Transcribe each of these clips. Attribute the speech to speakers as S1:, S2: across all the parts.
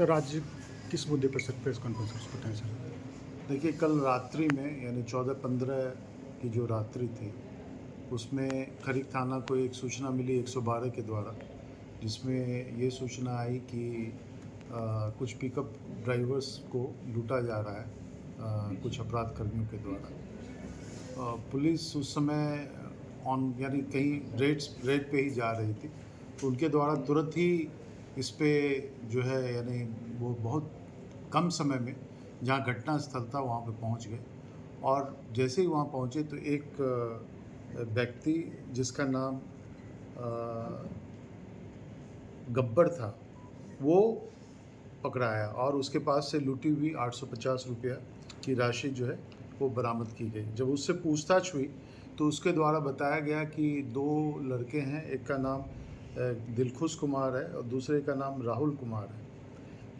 S1: Sir आज किस मुद्दे पर सर प्रेस कॉन्फ्रेंस बताएं सर।
S2: देखिए, कल रात्रि में यानी 14-15 की जो रात्रि थी, उसमें खरीक थाना को एक सूचना मिली 112 के द्वारा, जिसमें ये सूचना आई कि कुछ पिकअप ड्राइवर्स को लूटा जा रहा है कुछ अपराध कर्मियों के द्वारा। पुलिस उस समय यानी कहीं रेड पे ही जा रही थी, तो उनके द्वारा तुरंत ही इस पे जो है यानी वो बहुत कम समय में जहाँ घटना स्थल था वहाँ पे पहुँच गए। और जैसे ही वहाँ पहुँचे तो एक व्यक्ति जिसका नाम गब्बर था, वो पकड़ाया और उसके पास से लूटी हुई 850 रुपया की राशि जो है वो बरामद की गई। जब उससे पूछताछ हुई तो उसके द्वारा बताया गया कि 2 लड़के हैं, एक का नाम दिलखुश कुमार है और दूसरे का नाम राहुल कुमार है।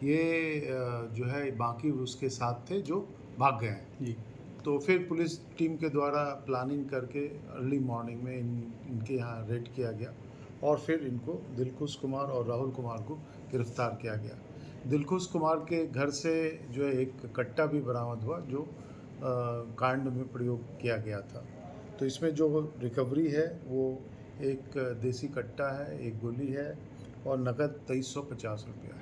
S2: ये जो है बाकी उसके साथ थे जो भाग गए हैं
S1: जी।
S2: तो फिर पुलिस टीम के द्वारा प्लानिंग करके अर्ली मॉर्निंग में इनके यहाँ रेड किया गया और फिर इनको दिलखुश कुमार और राहुल कुमार को गिरफ्तार किया गया। दिलखुश कुमार के घर से जो है एक कट्टा भी बरामद हुआ जो कांड में प्रयोग किया गया था। तो इसमें जो रिकवरी है वो एक देसी कट्टा है, एक गोली है और नकद 2350 रुपया है।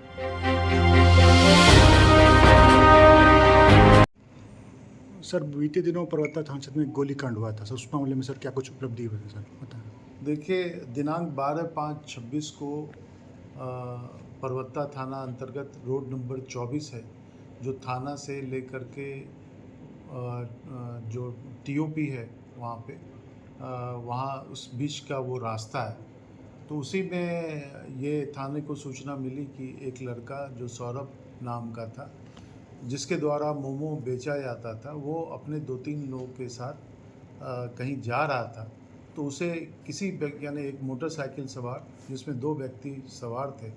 S1: सर बीते दिनों पर्वता थाना क्षेत्र में गोलीकांड हुआ था सर, उस मामले में सर क्या कुछ उपलब्धि हुई है सर बताएं।
S2: देखिए, दिनांक 12/5/26 को परवत्ता थाना अंतर्गत रोड नंबर 24 है, जो थाना से लेकर के जो टीओपी है वहाँ पे वहाँ उस बीच का वो रास्ता है। तो उसी में ये थाने को सूचना मिली कि एक लड़का जो सौरभ नाम का था, जिसके द्वारा मोमो बेचा जाता था, वो अपने 2-3 लोगों के साथ कहीं जा रहा था। तो उसे किसी यानी एक मोटरसाइकिल सवार जिसमें 2 व्यक्ति सवार थे,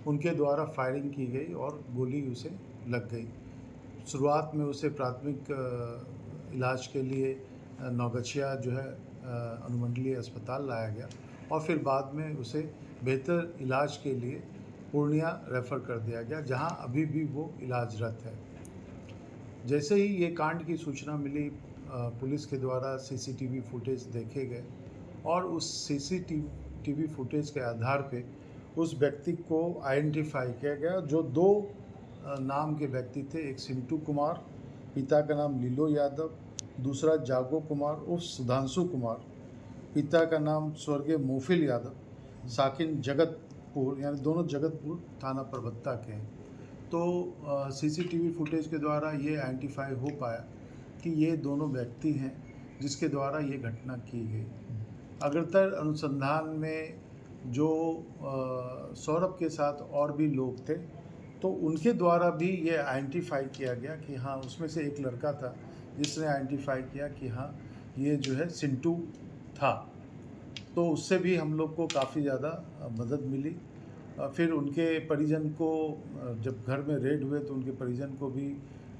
S2: उनके द्वारा फायरिंग की गई और गोली उसे लग गई। शुरुआत में उसे प्राथमिक इलाज के लिए नौगछिया जो है अनुमंडलीय अस्पताल लाया गया और फिर बाद में उसे बेहतर इलाज के लिए पूर्णिया रेफ़र कर दिया गया, जहां अभी भी वो इलाजरत है। जैसे ही ये कांड की सूचना मिली, पुलिस के द्वारा सीसीटीवी फुटेज देखे गए और उस सीसीटीवी फुटेज के आधार पे उस व्यक्ति को आइडेंटिफाई किया गया, जो 2 नाम के व्यक्ति थे। एक सिंटू कुमार, पिता का नाम लीलो यादव, दूसरा जागो कुमार उर्फ सुधांशु कुमार, पिता का नाम स्वर्गीय मोफिल यादव, साकिन जगतपुर, यानी दोनों जगतपुर थाना परबत्ता के हैं। तो सीसीटीवी फुटेज के द्वारा ये आइडेंटिफाई हो पाया कि ये दोनों व्यक्ति हैं जिसके द्वारा ये घटना की गई। अग्रतर अनुसंधान में जो सौरभ के साथ और भी लोग थे, तो उनके द्वारा भी ये आइडेंटिफाई किया गया कि हाँ, उसमें से एक लड़का था जिसने आइडेंटिफाई किया कि हाँ, ये जो है सिंटू था। तो उससे भी हम लोग को काफ़ी ज़्यादा मदद मिली। फिर उनके परिजन को जब घर में रेड हुए तो उनके परिजन को भी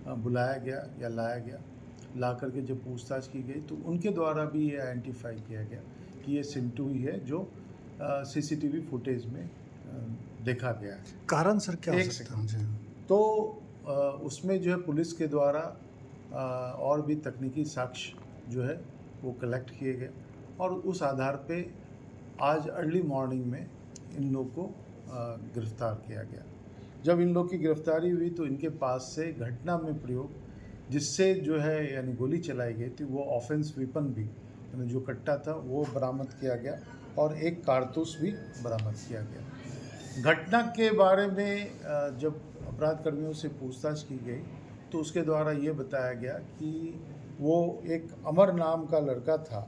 S2: बुलाया गया या लाया गया। ला करके जब पूछताछ की गई तो उनके द्वारा भी ये आइडेंटिफाई किया गया कि ये सिंटू ही है जो सीसीटीवी फुटेज में देखा गया है।
S1: कारण सर क्या हो
S2: एक
S1: सकता है?
S2: तो उसमें जो है पुलिस के द्वारा और भी तकनीकी साक्ष्य जो है वो कलेक्ट किए गए और उस आधार पे आज अर्ली मॉर्निंग में इन लोग को गिरफ्तार किया गया। जब इन लोग की गिरफ्तारी हुई तो इनके पास से घटना में प्रयोग जिससे जो है यानी गोली चलाई गई थी, वो ऑफेंस वेपन भी यानी जो कट्टा था वो बरामद किया गया और एक कारतूस भी बरामद किया गया। घटना के बारे में जब अपराध कर्मियों से पूछताछ की गई तो उसके द्वारा ये बताया गया कि वो एक अमर नाम का लड़का था,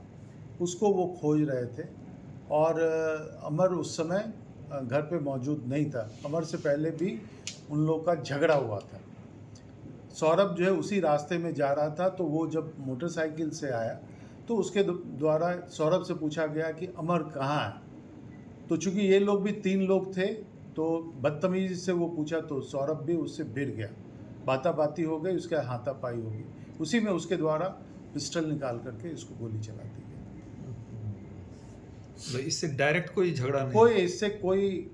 S2: उसको वो खोज रहे थे और अमर उस समय घर पे मौजूद नहीं था। अमर से पहले भी उन लोग का झगड़ा हुआ था। सौरभ जो है उसी रास्ते में जा रहा था, तो वो जब मोटरसाइकिल से आया तो उसके द्वारा सौरभ से पूछा गया कि अमर कहाँ है। तो चूंकि ये लोग भी 3 लोग थे तो बदतमीजी से वो पूछा तो सौरभ भी उससे भिड़ गया, बाताबाती हो गई, उसके हाथापाई हो गई। उसी में उसके द्वारा पिस्टल निकाल करके इसको गोली चला दी गई।
S3: इससे डायरेक्ट कोई झगड़ा नहीं?
S2: कोई इससे कोई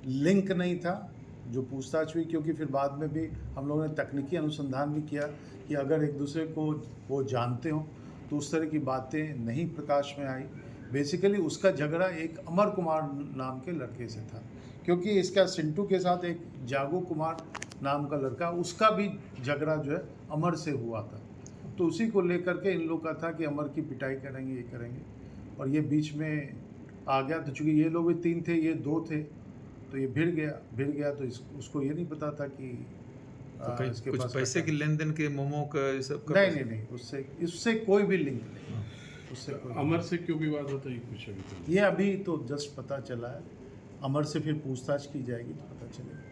S2: लिंक नहीं था, जो पूछताछ हुई, क्योंकि फिर बाद में भी हम लोगों ने तकनीकी अनुसंधान भी किया कि अगर एक दूसरे को वो जानते हो तो उस तरह की बातें नहीं प्रकाश में आई। बेसिकली उसका झगड़ा एक अमर कुमार नाम के लड़के से था, क्योंकि इसका सिंटू के साथ एक जागो कुमार नाम का लड़का, उसका भी झगड़ा जो है अमर से हुआ था। तो उसी को लेकर के इन लोग का था कि अमर की पिटाई करेंगे, ये करेंगे, और ये बीच में आ गया। तो चूँकि ये लोग भी 3 थे, ये 2 थे, तो ये भिड़ गया। तो उसको ये नहीं पता था कि
S3: तो कहीं
S2: इसके
S3: कुछ
S2: पास
S3: पैसे की लेन देन के मोमो का ये सब का
S2: नहीं, उससे कोई भी लिंक नहीं, उससे कोई
S4: अमर से क्यों विवाद होता है ये कुछ अभी तक
S2: ये अभी तो जस्ट पता चला है। अमर से फिर पूछताछ की जाएगी तो पता चलेगा।